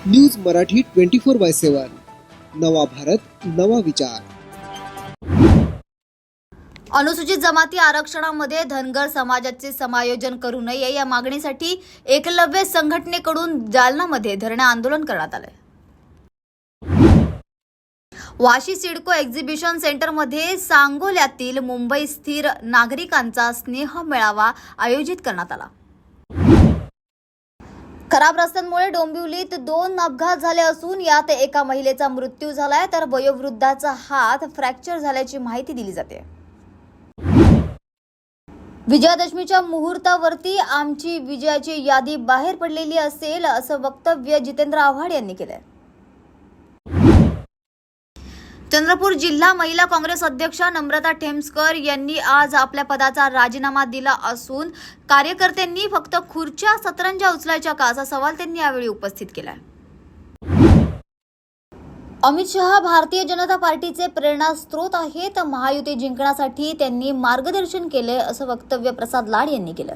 News Marathi 24/7 नवा भारत नवा विचार। अनुसूचित जमाती आरक्षणामध्ये धनगर समाजाचे समायोजन करू नये या मागणीसाठी एकलव्य संघटनेकडून जालनामध्ये धरणे आंदोलन करण्यात आले। वाशी सिडको एक्झिबिशन सेंटरमध्ये सांगोल्यातील मुंबई स्थिर नागरिकांचा स्नेह मेळावा आयोजित करण्यात आला। खराब रस्त्यांमुळे डोंबिवलीत 2 अपघात झाले असून यात एका महिलेचा मृत्यू झालाय तर वयोवृद्धाचा हात फ्रॅक्चर झाल्याची माहिती दिली जाते। विजयादशमीच्या मुहूर्तावरती आमची विजयाची यादी बाहेर पडलेली असेल असं वक्तव्य जितेंद्र आव्हाड यांनी केलंय। चंद्रपूर जिल्हा महिला काँग्रेस अध्यक्षा नम्रता ठेमसकर यांनी आज आपल्या पदाचा राजीनामा दिला असून कार्यकर्त्यांनी फक्त खुर्च्या सतरंजा उचलायच्या का असा सवाल त्यांनी यावेळी उपस्थित केला। अमित शहा भारतीय जनता पार्टीचे प्रेरणास्त्रोत आहेत। महायुती जिंकण्यासाठी त्यांनी मार्गदर्शन केले असं वक्तव्य प्रसाद लाड यांनी केलं।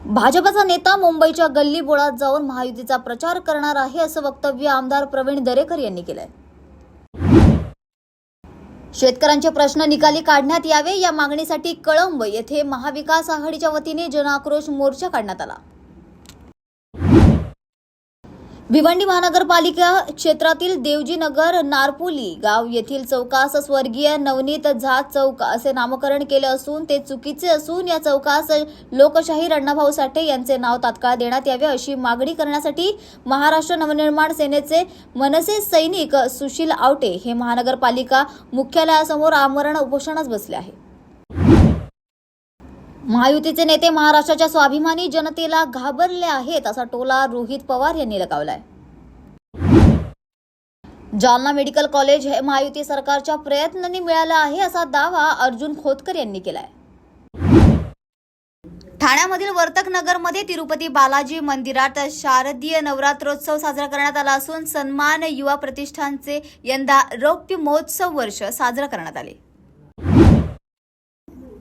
भाजपचा नेता मुंबईच्या गल्ली बोळात जाऊन महायुतीचा प्रचार करणार आहे असं वक्तव्य आमदार प्रवीण दरेकर यांनी केलंय। शेतकऱ्यांचे प्रश्न निकाली काढण्यात यावे या मागणीसाठी कळंब येथे महाविकास आघाडीच्या वतीने जनआक्रोश मोर्चा काढण्यात आला। भिवंडी महानगरपालिका क्षेत्रातील देवजीनगर नारपोली गाव येथील चौकास स्वर्गीय नवनीत झा चौक असे नामकरण केले असून ते चुकीचे असून या चौकास लोकशाहीर अण्णाभाऊ साठे यांचे नाव तात्काळ देण्यात यावे अशी मागणी करण्यासाठी महाराष्ट्र नवनिर्माण सेनेचे मनसे सैनिक सुशील आवटे हे महानगरपालिका मुख्यालयासमोर आमरण उपोषणास बसले आहे। महायुतीचे नेते महाराष्ट्राच्या स्वाभिमानी जनतेला घाबरले आहेत असा टोला रोहित पवार यांनी लगावलाय। जालना मेडिकल कॉलेज हे महायुती सरकारच्या प्रयत्नांनी मिळालं आहे असा दावा अर्जुन खोतकर यांनी केलाय। ठाण्यामधील वर्तक नगरमध्ये तिरुपती बालाजी मंदिरात शारदीय नवरात्रोत्सव साजरा करण्यात आला असून सन्मान युवा प्रतिष्ठानचे यंदा रौप्य महोत्सव वर्ष साजरा करण्यात आले।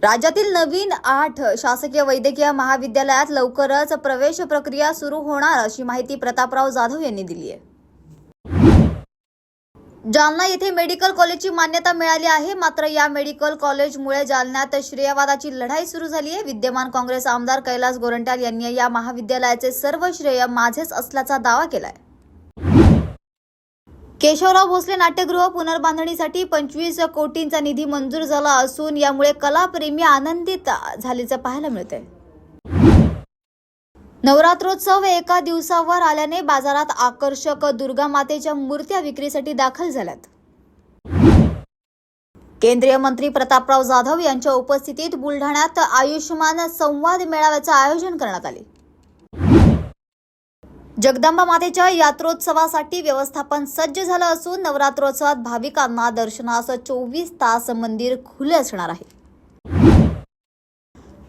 राज्यातील नवीन 8 शासकीय वैद्यकीय महाविद्यालयात लवकरच प्रवेश प्रक्रिया सुरू होणार अशी माहिती प्रतापराव जाधव यांनी दिली आहे। जालना येथे मेडिकल कॉलेजची मान्यता मिळाली आहे मात्र या मेडिकल कॉलेजमुळे जालन्यात श्रेयवादाची लढाई सुरू झाली आहे। विद्यमान काँग्रेस आमदार कैलास गोरंट्याल यांनी या महाविद्यालयाचे सर्व श्रेय माझेच असल्याचा दावा केलाय। केशवराव भोसले नाट्यगृह पुनर्बांधणीसाठी 25 कोटींचा निधी मंजूर झाला असून यामुळे कलाप्रेमी आनंदित झाल्याचे पाहायला मिळते। नवरात्रोत्सव एका दिवसावर आल्याने बाजारात आकर्षक दुर्गा मातेच्या मूर्त्या विक्रीसाठी दाखल झाल्यात। केंद्रीय मंत्री प्रतापराव जाधव यांच्या उपस्थितीत बुलढाण्यात आयुष्यमान संवाद मेळाव्याचे आयोजन करण्यात आले। जगदंबा मातेच्या यात्रोत्सवासाठी व्यवस्थापन सज्ज झालं असून नवरात्रोत्सवात भाविकांना दर्शनास 24 तास मंदिर खुले असणार आहे।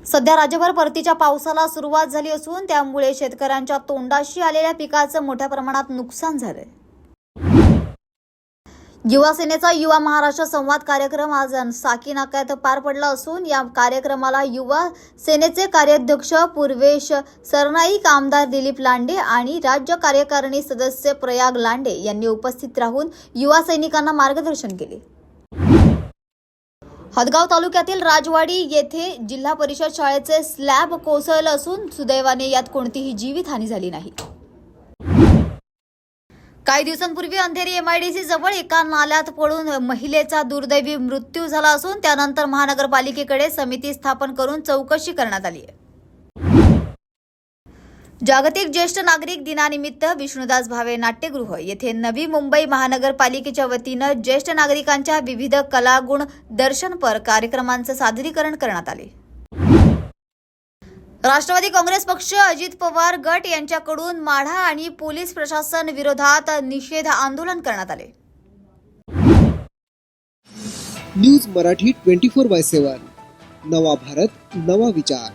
सध्या राज्यभर परतीच्या पावसाला सुरुवात झाली असून त्यामुळे शेतकऱ्यांच्या तोंडाशी आलेल्या पिकाचं मोठ्या प्रमाणात नुकसान झालंय। युवा सेनेचा युवा महाराष्ट्र संवाद कार्यक्रम आज साकीनाक्यात पार पडला असून या कार्यक्रमाला युवा सेनेचे कार्याध्यक्ष पूर्वेश सरनाईक, आमदार दिलीप लांडे आणि राज्य कार्यकारिणी सदस्य प्रयाग लांडे यांनी उपस्थित राहून युवा सैनिकांना मार्गदर्शन केले। हदगाव तालुक्यातील राजवाडी येथे जिल्हा परिषद शाळेचे स्लॅब कोसळलं असून सुदैवाने यात कोणतीही जीवितहानी झाली नाही। काही दिवसांपूर्वी अंधेरी MIDC जवळ एका नाल्यात पडून महिलेचा दुर्दैवी मृत्यू झाला असून त्यानंतर महानगरपालिकेकडे समिती स्थापन करून चौकशी करण्यात आली आहे। जागतिक ज्येष्ठ नागरिक दिनानिमित्त विष्णुदास भावे नाट्यगृह येथे नवी मुंबई महानगरपालिकेच्या वतीनं ज्येष्ठ नागरिकांच्या विविध कलागुण दर्शनपर कार्यक्रमांचे सादरीकरण करण्यात आले। राष्ट्रवादी काँग्रेस पक्ष अजित पवार गट यांच्याकडून माढा आणि पोलीस प्रशासन विरोधात निषेध आंदोलन करण्यात आले। न्यूज मराठी 24/7 नवा भारत नवा विचार।